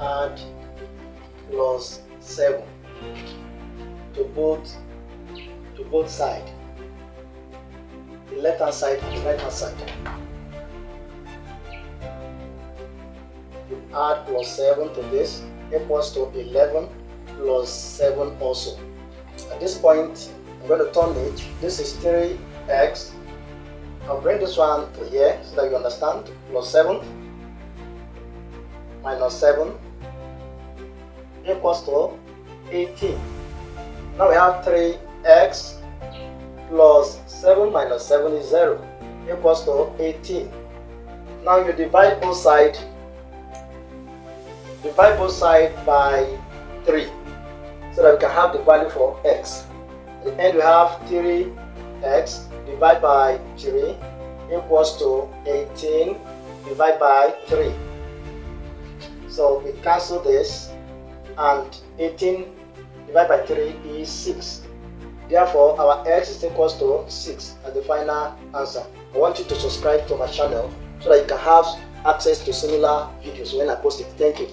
add plus 7 to both sides, the left hand side and the right hand side. You add plus 7 to this equals to 11 plus 7 also. At this point, I'm going to turn it. This is 3x. I'll bring this one to here so that you understand. Plus 7 minus 7 equals to 18. Now we have 3x plus 7 minus 7 is 0 equals to 18. Now you divide both sides. Divide both sides by 3 so that we can have the value for x. At the end we have 3x divided by 3 equals to 18 divided by 3. So we cancel this, and 18 divided by 3 is 6. Therefore our x is equals to 6 as the final answer. I want you to subscribe to my channel so that you can have access to similar videos when I post it. Thank you.